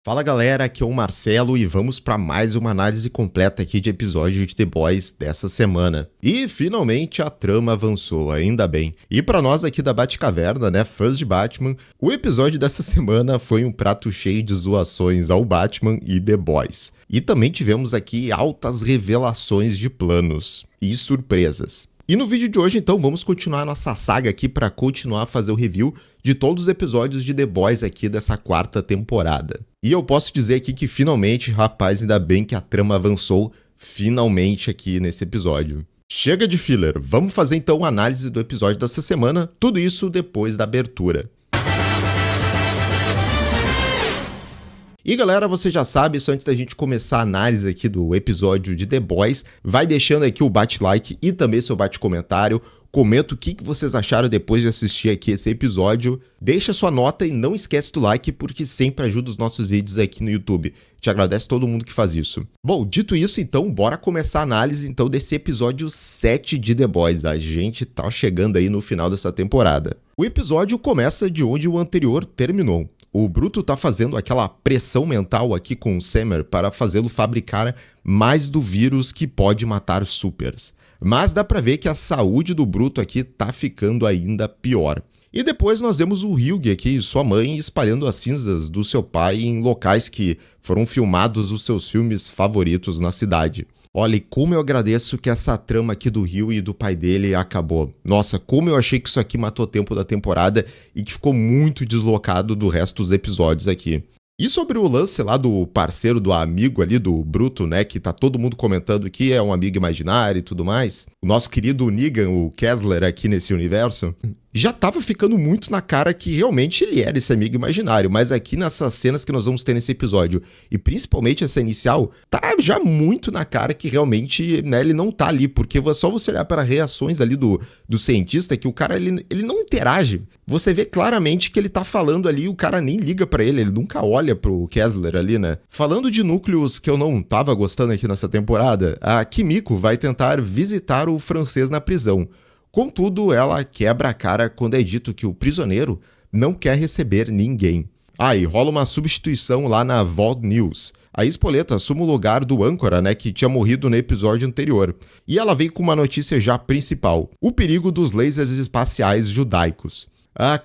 Fala galera, aqui é o Marcelo e vamos para mais uma análise completa aqui de episódio de The Boys dessa semana. E finalmente a trama avançou, ainda bem. E para nós aqui da Batcaverna, né, fãs de Batman, o episódio dessa semana foi um prato cheio de zoações ao Batman e The Boys. E também tivemos aqui altas revelações de planos e surpresas. E no vídeo de hoje, então, vamos continuar nossa saga aqui para continuar a fazer o review de todos os episódios de The Boys aqui dessa quarta temporada. E eu posso dizer aqui que finalmente, rapaz, ainda bem que a trama avançou finalmente aqui nesse episódio. Chega de filler, vamos fazer então uma análise do episódio dessa semana, tudo isso depois da abertura. E galera, você já sabe, só antes da gente começar a análise aqui do episódio de The Boys, vai deixando aqui o bate-like e também seu bate-comentário. Comenta o que vocês acharam depois de assistir aqui esse episódio. Deixa sua nota e não esquece do like, porque sempre ajuda os nossos vídeos aqui no YouTube. Te agradece todo mundo que faz isso. Bom, dito isso, então, bora começar a análise então desse episódio 7 de The Boys. A gente tá chegando aí no final dessa temporada. O episódio começa de onde o anterior terminou. O Bruto tá fazendo aquela pressão mental aqui com o Summer para fazê-lo fabricar mais do vírus que pode matar supers. Mas dá pra ver que a saúde do Bruto aqui tá ficando ainda pior. E depois nós vemos o Hugh aqui e sua mãe espalhando as cinzas do seu pai em locais que foram filmados os seus filmes favoritos na cidade. Olha, e como eu agradeço que essa trama aqui do Hugh e do pai dele acabou. Nossa, como eu achei que isso aqui matou tempo da temporada e que ficou muito deslocado do resto dos episódios aqui. E sobre o lance lá do parceiro, do amigo ali do Bruto, né, que tá todo mundo comentando que é um amigo imaginário e tudo mais, o nosso querido Negan, o Kessler aqui nesse universo, já tava ficando muito na cara que realmente ele era esse amigo imaginário, mas aqui nessas cenas que nós vamos ter nesse episódio, e principalmente essa inicial, tá já muito na cara que realmente, né, ele não tá ali, porque é só você olhar para reações ali do cientista, que o cara, ele não interage. Você vê claramente que ele tá falando ali e o cara nem liga pra ele nunca olha pro Kessler ali, né? Falando de núcleos que eu não tava gostando aqui nessa temporada, a Kimiko vai tentar visitar o francês na prisão. Contudo, ela quebra a cara quando é dito que o prisioneiro não quer receber ninguém. E rola uma substituição lá na Vault News. A Espoleta assume o lugar do âncora, né, que tinha morrido no episódio anterior. E ela vem com uma notícia já principal: o perigo dos lasers espaciais judaicos.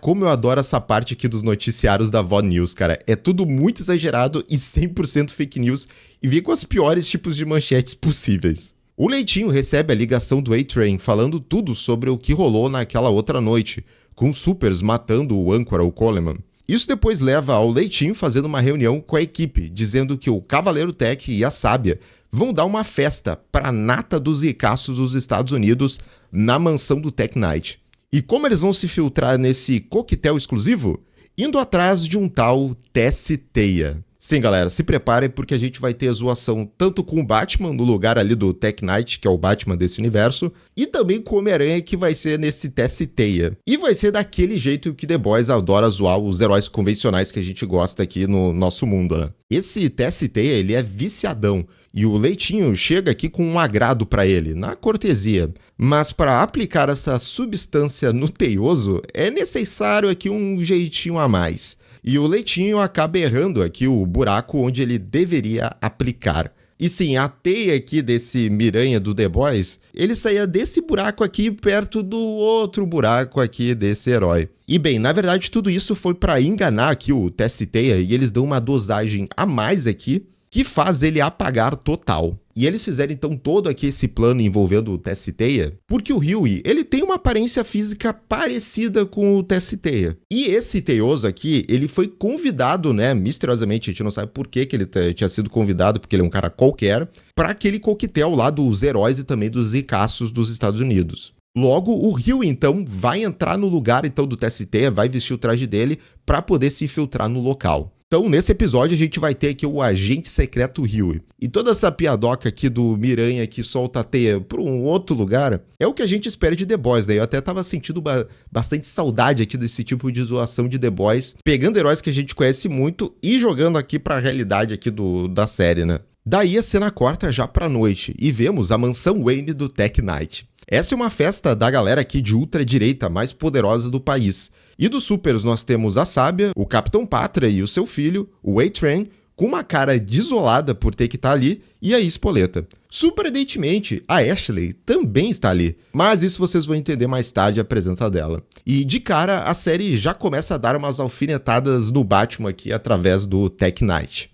Como eu adoro essa parte aqui dos noticiários da VOD News, cara. É tudo muito exagerado e 100% fake news e vem com os piores tipos de manchetes possíveis. O Leitinho recebe a ligação do A-Train falando tudo sobre o que rolou naquela outra noite, com os supers matando o âncora, o Coleman. Isso depois leva ao Leitinho fazendo uma reunião com a equipe, dizendo que o Cavaleiro Tech e a Sábia vão dar uma festa para a nata dos ricaços dos Estados Unidos na mansão do Tech Knight. E como eles vão se filtrar nesse coquetel exclusivo? Indo atrás de um tal Tess Teia. Sim, galera, se preparem porque a gente vai ter zoação tanto com o Batman, no lugar ali do Tech Knight, que é o Batman desse universo, e também com o Homem-Aranha, que vai ser nesse Tess Teia. E vai ser daquele jeito que The Boys adora zoar os heróis convencionais que a gente gosta aqui no nosso mundo, né? Esse Tess Teia, ele é viciadão. E o Leitinho chega aqui com um agrado pra ele, na cortesia. Mas para aplicar essa substância no teioso, é necessário aqui um jeitinho a mais. E o Leitinho acaba errando aqui o buraco onde ele deveria aplicar. E sim, a teia aqui desse Miranha do The Boys, ele saía desse buraco aqui perto do outro buraco aqui desse herói. E bem, na verdade tudo isso foi para enganar aqui o Tess Teia e eles dão uma dosagem a mais aqui, que faz ele apagar total. E eles fizeram então todo aqui esse plano envolvendo o Tess Teia, porque o Hughie, ele tem uma aparência física parecida com o Tess Teia. E esse teioso aqui, ele foi convidado, né, misteriosamente, a gente não sabe por que ele tinha sido convidado, porque ele é um cara qualquer, para aquele coquetel lá dos heróis e também dos ricaços dos Estados Unidos. Logo, o Hughie, então, vai entrar no lugar então do Tess Teia, vai vestir o traje dele para poder se infiltrar no local. Então, nesse episódio, a gente vai ter aqui o agente secreto Hughie. E toda essa piadoca aqui do Miranha que solta a teia para um outro lugar é o que a gente espera de The Boys, né? Eu até tava sentindo bastante saudade aqui desse tipo de zoação de The Boys, pegando heróis que a gente conhece muito e jogando aqui pra realidade aqui da série, né? Daí a cena corta já pra noite e vemos a mansão Wayne do Tech Knight. Essa é uma festa da galera aqui de ultradireita mais poderosa do país. E dos supers nós temos a Sábia, o Capitão Pátria e o seu filho, o A-Train, com uma cara desolada por ter que estar ali, e a espoleta. Surpreendentemente, a Ashley também está ali, mas isso vocês vão entender mais tarde a presença dela. E de cara, a série já começa a dar umas alfinetadas no Batman aqui através do Tech Knight.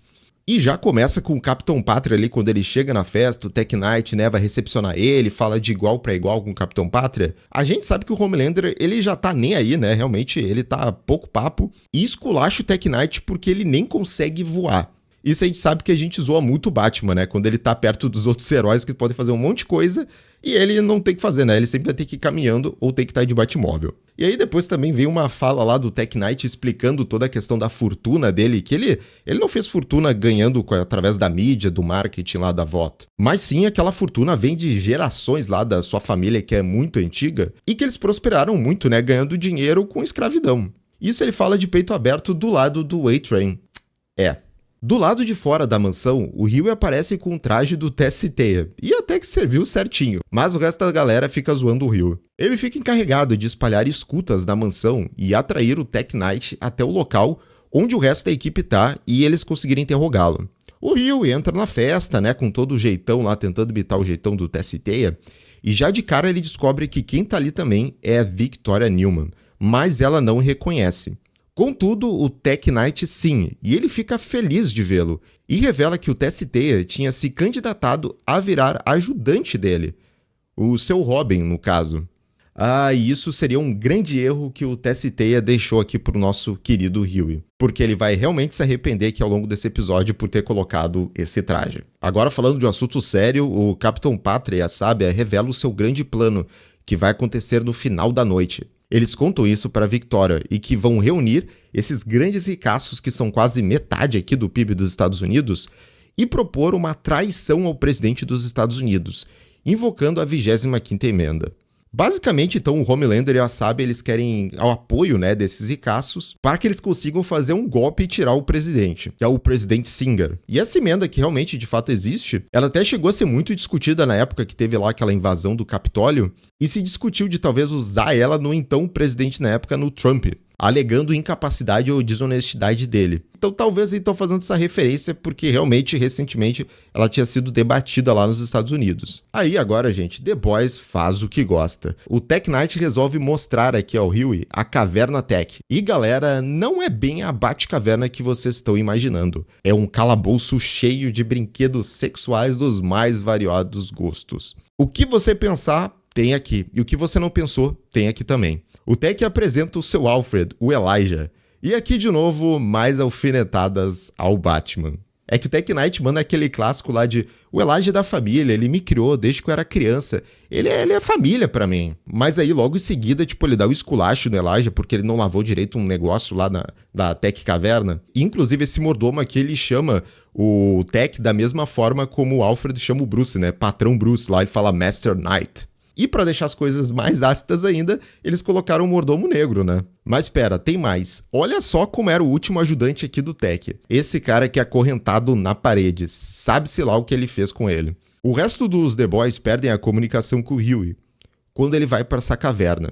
E já começa com o Capitão Pátria ali, quando ele chega na festa, o Tech Knight, né, vai recepcionar ele, fala de igual para igual com o Capitão Pátria. A gente sabe que o Homelander, ele já tá nem aí, né, realmente ele tá pouco papo, e esculacha o Tech Knight porque ele nem consegue voar. Isso a gente sabe que a gente zoa muito o Batman, né, quando ele tá perto dos outros heróis que podem fazer um monte de coisa, e ele não tem que fazer, né, ele sempre vai ter que ir caminhando ou tem que estar de Batmóvel. E aí depois também vem uma fala lá do Tech Knight explicando toda a questão da fortuna dele, que ele não fez fortuna ganhando através da mídia, do marketing lá da VOT. Mas sim, aquela fortuna vem de gerações lá da sua família, que é muito antiga, e que eles prosperaram muito, né, ganhando dinheiro com escravidão. Isso ele fala de peito aberto do lado do A-Train. Do lado de fora da mansão, o Hughie aparece com o traje do Tess-Teia, e até que serviu certinho, mas o resto da galera fica zoando o Hughie. Ele fica encarregado de espalhar escutas na mansão e atrair o Tech Knight até o local onde o resto da equipe tá e eles conseguirem interrogá-lo. O Hughie entra na festa, né, com todo o jeitão lá, tentando imitar o jeitão do Tess-Teia, e já de cara ele descobre que quem tá ali também é a Victoria Newman, mas ela não o reconhece. Contudo, o Tech Knight sim, e ele fica feliz de vê-lo, e revela que o Tess-Teia tinha se candidatado a virar ajudante dele. O seu Robin, no caso. E isso seria um grande erro que o Tess-Teia deixou aqui pro nosso querido Hughie, porque ele vai realmente se arrepender aqui ao longo desse episódio por ter colocado esse traje. Agora, falando de um assunto sério, o Capitão Pátria e a Sábia revelam o seu grande plano, que vai acontecer no final da noite. Eles contam isso para Victoria e que vão reunir esses grandes ricaços que são quase metade aqui do PIB dos Estados Unidos e propor uma traição ao presidente dos Estados Unidos, invocando a 25ª emenda. Basicamente, então, o Homelander e a Sábia, eles querem o apoio, né, desses ricaços para que eles consigam fazer um golpe e tirar o presidente, que é o presidente Singer. E essa emenda, que realmente, de fato, existe, ela até chegou a ser muito discutida na época que teve lá aquela invasão do Capitólio, e se discutiu de talvez usar ela no então presidente na época, no Trump, alegando incapacidade ou desonestidade dele. Então talvez eles estão fazendo essa referência porque realmente, recentemente, ela tinha sido debatida lá nos Estados Unidos. Aí agora, gente, The Boys faz o que gosta. O Tech Knight resolve mostrar aqui ao Hughie a Caverna Tech. E galera, não é bem a Batcaverna que vocês estão imaginando. É um calabouço cheio de brinquedos sexuais dos mais variados gostos. O que você pensar, tem aqui. E o que você não pensou, tem aqui também. O Tech apresenta o seu Alfred, o Elijah. E aqui, de novo, mais alfinetadas ao Batman. É que o Tech Knight manda aquele clássico lá de o Elijah é da família, ele me criou desde que eu era criança. Ele é família pra mim. Mas aí, logo em seguida, tipo, ele dá o esculacho no Elijah porque ele não lavou direito um negócio lá da Tech Caverna. E, inclusive, esse mordomo aqui, ele chama o Tech da mesma forma como o Alfred chama o Bruce, né? Patrão Bruce, lá ele fala Master Knight. E para deixar as coisas mais ácidas ainda, eles colocaram um mordomo negro, né? Mas espera, tem mais. Olha só como era o último ajudante aqui do Tech. Esse cara que é acorrentado na parede. Sabe-se lá o que ele fez com ele. O resto dos The Boys perdem a comunicação com o Hughie quando ele vai para essa caverna.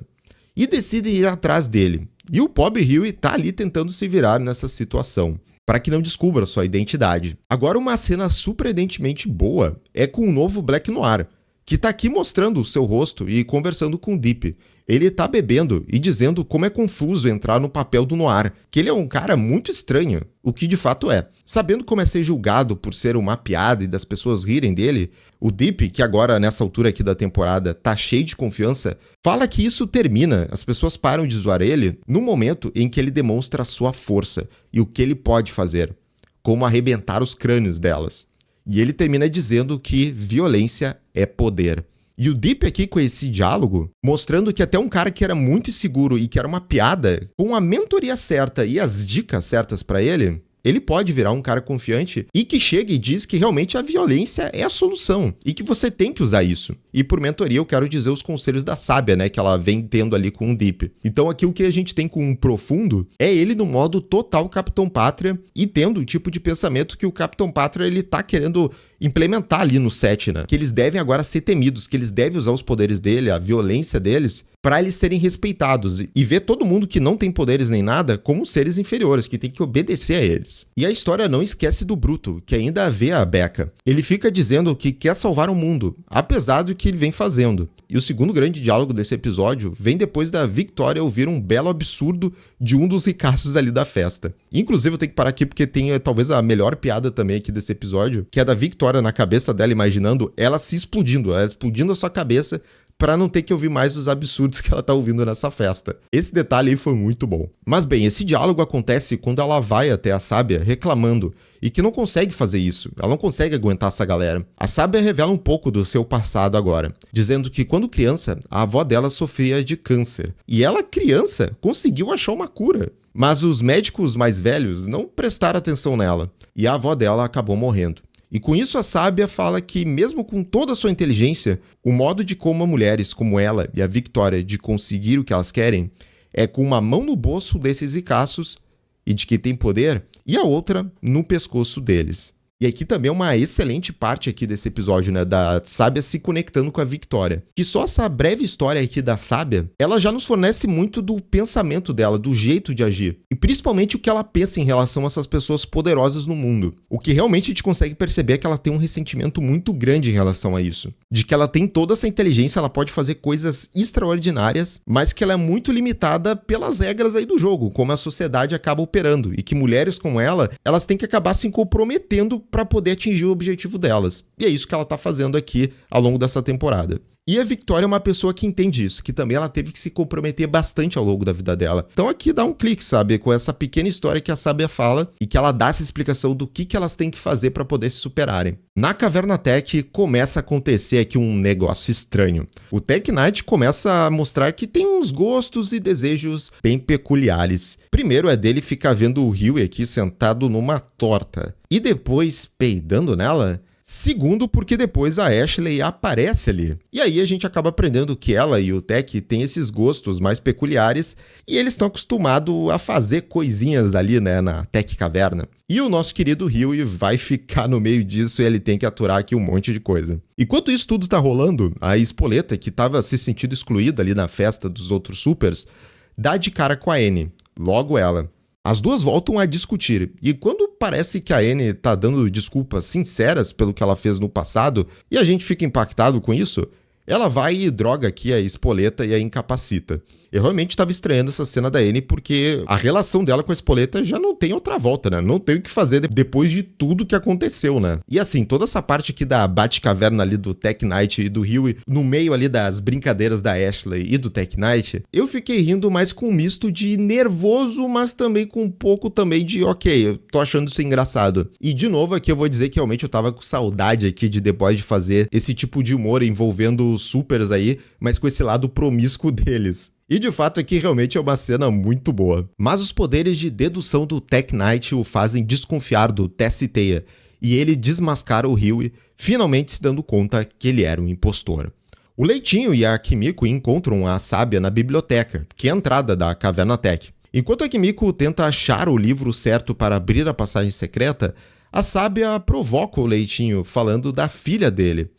E decidem ir atrás dele. E o pobre Hughie tá ali tentando se virar nessa situação, para que não descubra sua identidade. Agora, uma cena surpreendentemente boa é com o novo Black Noir, que tá aqui mostrando o seu rosto e conversando com o Deep. Ele tá bebendo e dizendo como é confuso entrar no papel do Noir, que ele é um cara muito estranho, o que de fato é. Sabendo como é ser julgado por ser uma piada e das pessoas rirem dele, o Deep, que agora nessa altura aqui da temporada tá cheio de confiança, fala que isso termina, as pessoas param de zoar ele no momento em que ele demonstra a sua força e o que ele pode fazer, como arrebentar os crânios delas. E ele termina dizendo que violência é poder. E o Deep aqui com esse diálogo, mostrando que até um cara que era muito inseguro e que era uma piada, com a mentoria certa e as dicas certas pra ele, ele pode virar um cara confiante e que chega e diz que realmente a violência é a solução e que você tem que usar isso. E por mentoria eu quero dizer os conselhos da Sábia, né, que ela vem tendo ali com o Deep. Então aqui o que a gente tem com um profundo é ele no modo total Capitão Pátria e tendo o tipo de pensamento que o Capitão Pátria ele tá querendo implementar ali no set, né? Que eles devem agora ser temidos, que eles devem usar os poderes dele, a violência deles, para eles serem respeitados e ver todo mundo que não tem poderes nem nada como seres inferiores, que tem que obedecer a eles. E a história não esquece do Bruto, que ainda vê a Becca. Ele fica dizendo que quer salvar o mundo, apesar do que ele vem fazendo. E o segundo grande diálogo desse episódio vem depois da Victoria ouvir um belo absurdo de um dos ricaços ali da festa. Inclusive eu tenho que parar aqui porque tem talvez a melhor piada também aqui desse episódio, que é da Victoria na cabeça dela, imaginando ela se explodindo, ela explodindo a sua cabeça para não ter que ouvir mais os absurdos que ela tá ouvindo nessa festa. Esse detalhe aí foi muito bom. Mas bem, esse diálogo acontece quando ela vai até a Sábia reclamando e que não consegue fazer isso, ela não consegue aguentar essa galera. A Sábia revela um pouco do seu passado agora, dizendo que quando criança, a avó dela sofria de câncer. E ela, criança, conseguiu achar uma cura. Mas os médicos mais velhos não prestaram atenção nela, e a avó dela acabou morrendo. E com isso a Sábia fala que, mesmo com toda a sua inteligência, o modo de como mulheres como ela e a Victoria de conseguir o que elas querem é com uma mão no bolso desses ricaços e de que tem poder, e a outra no pescoço deles. E aqui também é uma excelente parte aqui desse episódio, né, da Sábia se conectando com a Victoria. Que só essa breve história aqui da Sábia, ela já nos fornece muito do pensamento dela, do jeito de agir. E principalmente o que ela pensa em relação a essas pessoas poderosas no mundo. O que realmente a gente consegue perceber é que ela tem um ressentimento muito grande em relação a isso. De que ela tem toda essa inteligência, ela pode fazer coisas extraordinárias, mas que ela é muito limitada pelas regras aí do jogo, como a sociedade acaba operando. E que mulheres como ela, elas têm que acabar se comprometendo para poder atingir o objetivo delas. E é isso que ela tá fazendo aqui ao longo dessa temporada. E a Victoria é uma pessoa que entende isso, que também ela teve que se comprometer bastante ao longo da vida dela. Então aqui dá um clique, sabe, com essa pequena história que a Sábia fala e que ela dá essa explicação do que elas têm que fazer para poder se superarem. Na Caverna Tech começa a acontecer aqui um negócio estranho. O Tech Knight começa a mostrar que tem uns gostos e desejos bem peculiares. Primeiro é dele ficar vendo o Hughie aqui sentado numa torta e depois peidando nela. Segundo, porque depois a Ashley aparece ali. E aí a gente acaba aprendendo que ela e o Tech têm esses gostos mais peculiares e eles estão acostumados a fazer coisinhas ali, né, na Tech Caverna. E o nosso querido Hughie vai ficar no meio disso e ele tem que aturar aqui um monte de coisa. Enquanto isso tudo tá rolando, a Espoleta, que tava se sentindo excluída ali na festa dos outros supers, dá de cara com a Annie, logo ela. As duas voltam a discutir, e quando parece que a Annie tá dando desculpas sinceras pelo que ela fez no passado, e a gente fica impactado com isso, ela vai e droga aqui a Espoleta e a incapacita. Eu realmente estava estranhando essa cena da Annie porque a relação dela com a Espoleta já não tem outra volta, né? Não tem o que fazer depois de tudo que aconteceu, né? E assim, toda essa parte aqui da Batcaverna ali do Tech Knight e do Hughie, no meio ali das brincadeiras da Ashley e do Tech Knight, eu fiquei rindo mais com um misto de nervoso, mas também com um pouco também de ok, eu tô achando isso engraçado. E de novo aqui eu vou dizer que realmente eu tava com saudade aqui de The Boys de fazer esse tipo de humor envolvendo os supers aí, mas com esse lado promíscuo deles. E de fato aqui realmente é uma cena muito boa. Mas os poderes de dedução do Tech Knight o fazem desconfiar do Tess-Teia, e ele desmascara o Hughie, finalmente se dando conta que ele era um impostor. O Leitinho e a Kimiko encontram a Sábia na biblioteca, que é a entrada da Caverna Tech. Enquanto a Kimiko tenta achar o livro certo para abrir a passagem secreta, a Sábia provoca o Leitinho falando da filha dele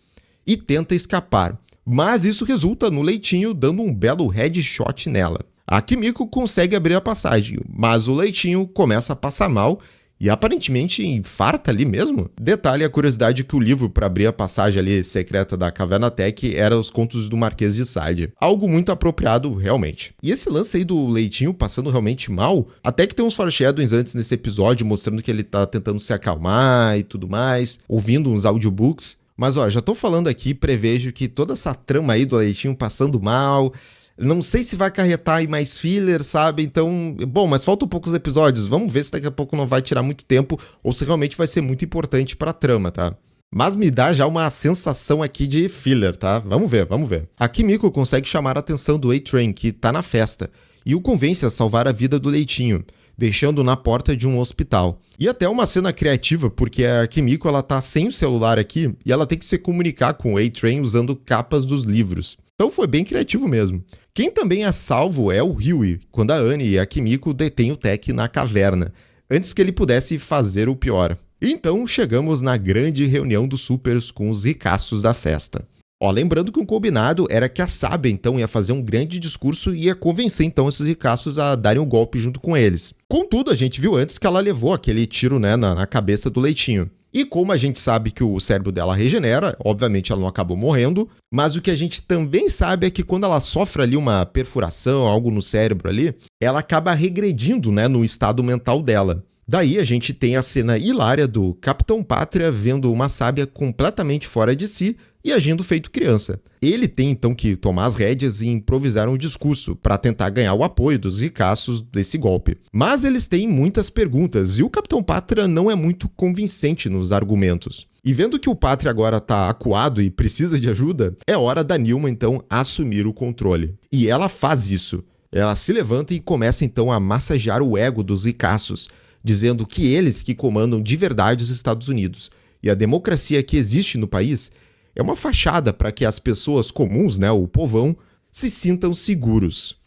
e tenta escapar. Mas isso resulta no Leitinho dando um belo headshot nela. A Kimiko consegue abrir a passagem, mas o Leitinho começa a passar mal e aparentemente infarta ali mesmo. Detalhe a curiosidade que o livro para abrir a passagem ali secreta da Caverna Tech era Os Contos do Marquês de Sade. Algo muito apropriado realmente. E esse lance aí do Leitinho passando realmente mal, até que tem uns foreshadowings antes nesse episódio mostrando que ele tá tentando se acalmar e tudo mais, ouvindo uns audiobooks. Mas ó, já tô falando aqui, prevejo que toda essa trama aí do Leitinho passando mal, não sei se vai acarretar aí mais filler, sabe? Então, bom, mas faltam poucos episódios, vamos ver se daqui a pouco não vai tirar muito tempo ou se realmente vai ser muito importante pra trama, tá? Mas me dá já uma sensação aqui de filler, tá? Vamos ver, vamos ver. A Kimiko consegue chamar a atenção do A-Train, que tá na festa, e o convence a salvar a vida do Leitinho, deixando na porta de um hospital. E até uma cena criativa, porque a Kimiko ela tá sem o celular aqui e ela tem que se comunicar com o A-Train usando capas dos livros. Então foi bem criativo mesmo. Quem também é salvo é o Hughie, quando a Annie e a Kimiko detêm o Tech na caverna, antes que ele pudesse fazer o pior. Então chegamos na grande reunião dos supers com os ricaços da festa. Ó, lembrando que um combinado era que a Sábia, então, ia fazer um grande discurso e ia convencer, então, esses ricaços a darem um golpe junto com eles. Contudo, a gente viu antes que ela levou aquele tiro, né, na cabeça do Leitinho. E como a gente sabe que o cérebro dela regenera, obviamente ela não acabou morrendo, mas o que a gente também sabe é que quando ela sofre ali uma perfuração, algo no cérebro ali, ela acaba regredindo, né, no estado mental dela. Daí a gente tem a cena hilária do Capitão Pátria vendo uma Sábia completamente fora de si e agindo feito criança. Ele tem então que tomar as rédeas e improvisar um discurso para tentar ganhar o apoio dos ricaços desse golpe. Mas eles têm muitas perguntas e o Capitão Pátria não é muito convincente nos argumentos. E vendo que o Pátria agora está acuado e precisa de ajuda, é hora da Nilma então assumir o controle. E ela faz isso. Ela se levanta e começa então a massagear o ego dos ricaços, dizendo que eles que comandam de verdade os Estados Unidos. E a democracia que existe no país é uma fachada para que as pessoas comuns, né, o povão, se sintam seguros.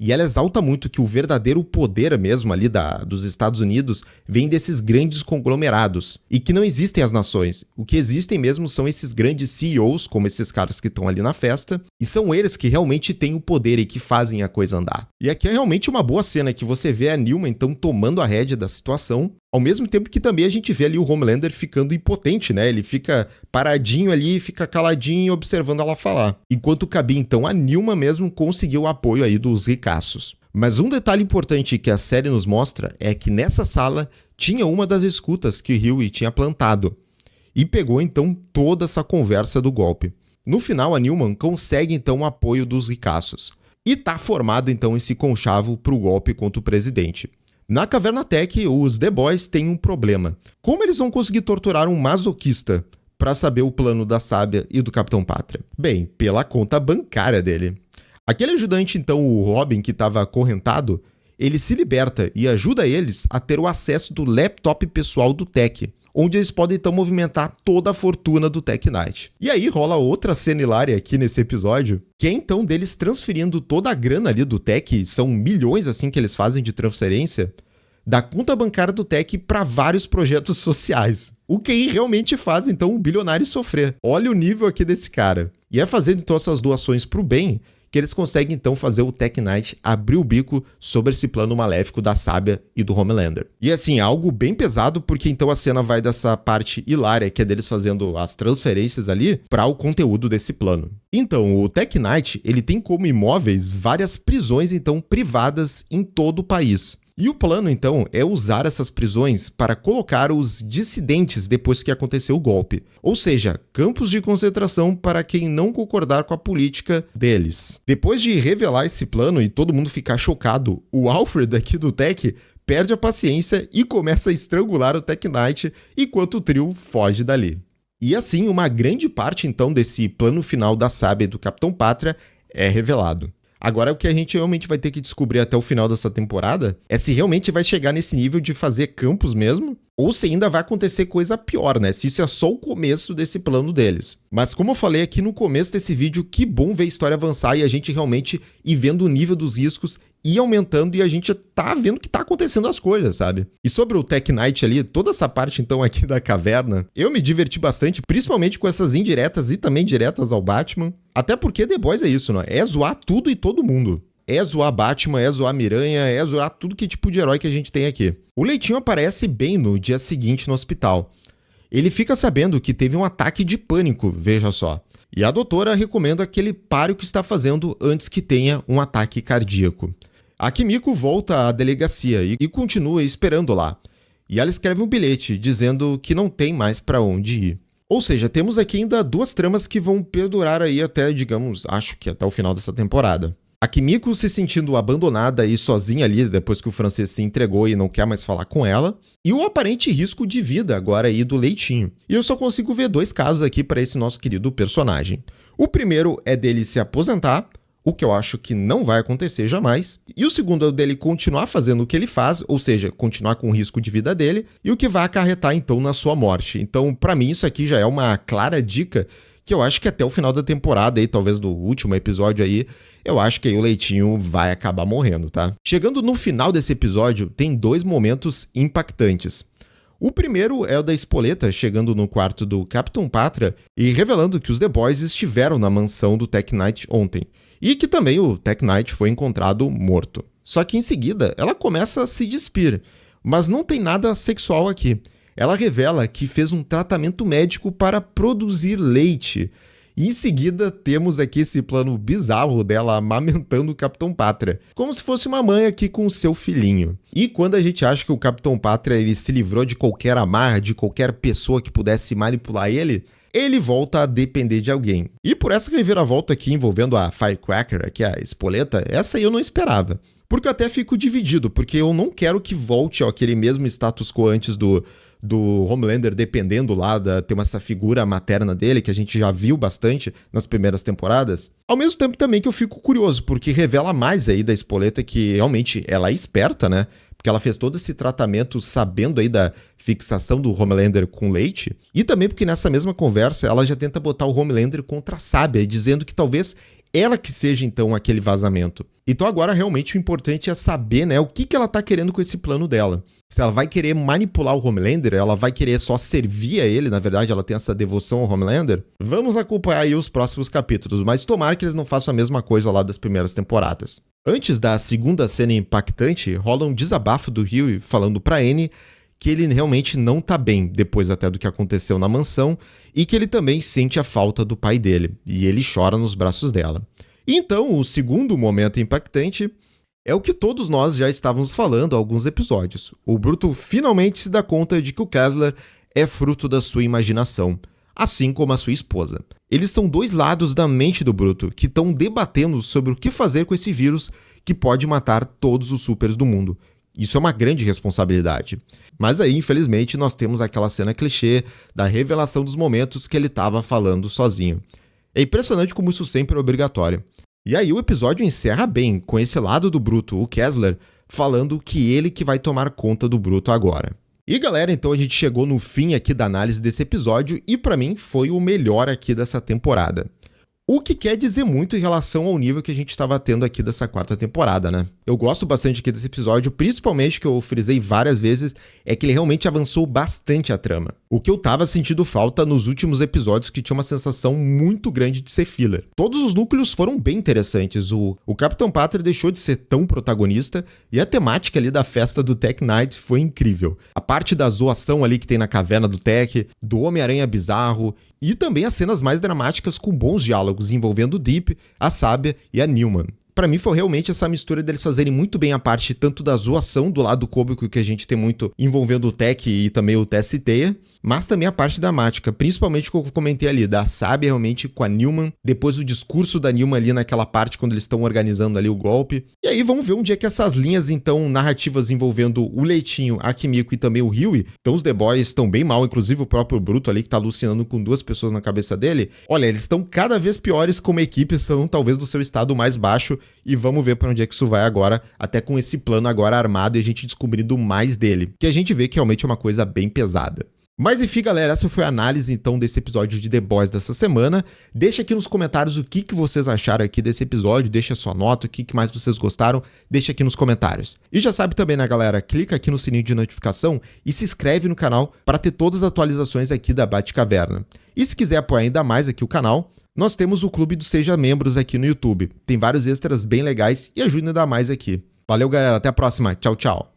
E ela exalta muito que o verdadeiro poder mesmo ali dos Estados Unidos vem desses grandes conglomerados e que não existem as nações. O que existem mesmo são esses grandes CEOs, como esses caras que estão ali na festa, e são eles que realmente têm o poder e que fazem a coisa andar. E aqui é realmente uma boa cena que você vê a Nilma então tomando a rédea da situação, ao mesmo tempo que também a gente vê ali o Homelander ficando impotente, né? Ele fica paradinho ali, fica caladinho observando ela falar. Enquanto cabia então a Nilma mesmo conseguiu o apoio aí dos ricaços. Mas um detalhe importante que a série nos mostra é que nessa sala tinha uma das escutas que Hughie tinha plantado. E pegou então toda essa conversa do golpe. No final a Newman consegue então o apoio dos ricaços. E tá formado então esse conchavo pro golpe contra o presidente. Na Caverna Tech, os The Boys têm um problema. Como eles vão conseguir torturar um masoquista para saber o plano da Sábia e do Capitão Pátria? Bem, pela conta bancária dele. Aquele ajudante, então, o Robin, que estava acorrentado, ele se liberta e ajuda eles a ter o acesso do laptop pessoal do Tech, onde eles podem então movimentar toda a fortuna do Tech Knight. E aí rola outra cena hilária aqui nesse episódio, que é então deles transferindo toda a grana ali do Tech, são milhões assim que eles fazem de transferência, da conta bancária do Tech para vários projetos sociais. O que realmente faz então o bilionário sofrer. Olha o nível aqui desse cara. E é fazendo então essas doações pro bem que eles conseguem então fazer o Tech Knight abrir o bico sobre esse plano maléfico da Sábia e do Homelander. E assim, algo bem pesado, porque então a cena vai dessa parte hilária, que é deles fazendo as transferências ali, para o conteúdo desse plano. Então, o Tech Knight, ele tem como imóveis várias prisões então privadas em todo o país. E o plano, então, é usar essas prisões para colocar os dissidentes depois que aconteceu o golpe. Ou seja, campos de concentração para quem não concordar com a política deles. Depois de revelar esse plano e todo mundo ficar chocado, o Alfred aqui do Tech perde a paciência e começa a estrangular o Tech Knight enquanto o trio foge dali. E assim, uma grande parte, então, desse plano final da Sábia e do Capitão Pátria é revelado. Agora, o que a gente realmente vai ter que descobrir até o final dessa temporada é se realmente vai chegar nesse nível de fazer campos mesmo, ou se ainda vai acontecer coisa pior, né? Se isso é só o começo desse plano deles. Mas como eu falei aqui no começo desse vídeo, que bom ver a história avançar e a gente realmente ir vendo o nível dos riscos e aumentando e a gente tá vendo que tá acontecendo as coisas, sabe? E sobre o Tech Knight ali, toda essa parte então aqui da caverna, eu me diverti bastante, principalmente com essas indiretas e também diretas ao Batman. Até porque The Boys é isso, né? É zoar tudo e todo mundo. É zoar Batman, é zoar Miranha, é zoar tudo que tipo de herói que a gente tem aqui. O Leitinho aparece bem no dia seguinte no hospital. Ele fica sabendo que teve um ataque de pânico, veja só. E a doutora recomenda que ele pare o que está fazendo antes que tenha um ataque cardíaco. A Kimiko volta à delegacia e continua esperando lá. E ela escreve um bilhete dizendo que não tem mais para onde ir. Ou seja, temos aqui ainda duas tramas que vão perdurar aí até, digamos, acho que até o final dessa temporada. A Kimiko se sentindo abandonada e sozinha ali depois que o francês se entregou e não quer mais falar com ela. E o aparente risco de vida agora aí do Leitinho. E eu só consigo ver dois casos aqui para esse nosso querido personagem. O primeiro é dele se aposentar, o que eu acho que não vai acontecer jamais. E o segundo é o dele continuar fazendo o que ele faz, ou seja, continuar com o risco de vida dele, e o que vai acarretar então na sua morte. Então, para mim, isso aqui já é uma clara dica que eu acho que até o final da temporada aí, talvez do último episódio aí, eu acho que aí o Leitinho vai acabar morrendo, tá? Chegando no final desse episódio, tem dois momentos impactantes. O primeiro é o da Espoleta chegando no quarto do Capitão Pátria e revelando que os The Boys estiveram na mansão do Tech Knight ontem, e que também o Tech Knight foi encontrado morto. Só que em seguida ela começa a se despir, mas não tem nada sexual aqui. Ela revela que fez um tratamento médico para produzir leite. E em seguida temos aqui esse plano bizarro dela amamentando o Capitão Pátria, como se fosse uma mãe aqui com o seu filhinho. E quando a gente acha que o Capitão Pátria ele se livrou de qualquer amarra, de qualquer pessoa que pudesse manipular ele volta a depender de alguém. E por essa reviravolta aqui envolvendo a Firecracker, aqui a Espoleta, essa aí eu não esperava. Porque eu até fico dividido, porque eu não quero que volte àquele mesmo status quo antes do Homelander dependendo lá ter essa figura materna dele, que a gente já viu bastante nas primeiras temporadas. Ao mesmo tempo também que eu fico curioso, porque revela mais aí da Espoleta que realmente ela é esperta, né? Porque ela fez todo esse tratamento sabendo aí da fixação do Homelander com leite. E também porque nessa mesma conversa ela já tenta botar o Homelander contra a Sábia, dizendo que talvez ela que seja então aquele vazamento. Então agora realmente o importante é saber, né, o que ela tá querendo com esse plano dela. Se ela vai querer manipular o Homelander, ela vai querer só servir a ele, na verdade ela tem essa devoção ao Homelander. Vamos acompanhar aí os próximos capítulos, mas tomara que eles não façam a mesma coisa lá das primeiras temporadas. Antes da segunda cena impactante, rola um desabafo do Hughie falando pra Annie que ele realmente não tá bem depois até do que aconteceu na mansão e que ele também sente a falta do pai dele, e ele chora nos braços dela. Então, o segundo momento impactante é o que todos nós já estávamos falando há alguns episódios. O Bruto finalmente se dá conta de que o Kessler é fruto da sua imaginação, assim como a sua esposa. Eles são dois lados da mente do Bruto que estão debatendo sobre o que fazer com esse vírus que pode matar todos os supers do mundo. Isso é uma grande responsabilidade. Mas aí, infelizmente, nós temos aquela cena clichê da revelação dos momentos que ele estava falando sozinho. É impressionante como isso sempre é obrigatório. E aí o episódio encerra bem, com esse lado do Bruto, o Kessler, falando que ele que vai tomar conta do Bruto agora. E galera, então a gente chegou no fim aqui da análise desse episódio e pra mim foi o melhor aqui dessa temporada. O que quer dizer muito em relação ao nível que a gente estava tendo aqui dessa quarta temporada, né? Eu gosto bastante aqui desse episódio, principalmente que eu frisei várias vezes, é que ele realmente avançou bastante a trama. O que eu tava sentindo falta nos últimos episódios que tinha uma sensação muito grande de ser filler. Todos os núcleos foram bem interessantes, o Capitão Pátria deixou de ser tão protagonista e a temática ali da festa do Tech Knight foi incrível. A parte da zoação ali que tem na caverna do Tech, do Homem-Aranha bizarro e também as cenas mais dramáticas com bons diálogos envolvendo o Deep, a Sábia e a Newman. Pra mim foi realmente essa mistura deles fazerem muito bem a parte tanto da zoação do lado cômico que a gente tem muito envolvendo o Tech e também o TST, mas também a parte dramática, principalmente o que eu comentei ali, da Sábia realmente com a Newman, depois o discurso da Newman ali naquela parte quando eles estão organizando ali o golpe. E aí vamos ver onde é que essas linhas então narrativas envolvendo o Leitinho, a Kimiko e também o Hughie, então os The Boys estão bem mal, inclusive o próprio Bruto ali que tá alucinando com duas pessoas na cabeça dele. Olha, eles estão cada vez piores como equipe, estão talvez no seu estado mais baixo e vamos ver pra onde é que isso vai agora, até com esse plano agora armado e a gente descobrindo mais dele, que a gente vê que realmente é uma coisa bem pesada. Mas enfim, galera, essa foi a análise então desse episódio de The Boys dessa semana. Deixa aqui nos comentários o que vocês acharam aqui desse episódio, deixa sua nota, o que mais vocês gostaram, deixa aqui nos comentários. E já sabe também, né, galera, clica aqui no sininho de notificação e se inscreve no canal para ter todas as atualizações aqui da Batcaverna. E se quiser apoiar ainda mais aqui o canal, nós temos o clube do Seja Membros aqui no YouTube. Tem vários extras bem legais e ajuda ainda mais aqui. Valeu, galera, até a próxima. Tchau, tchau.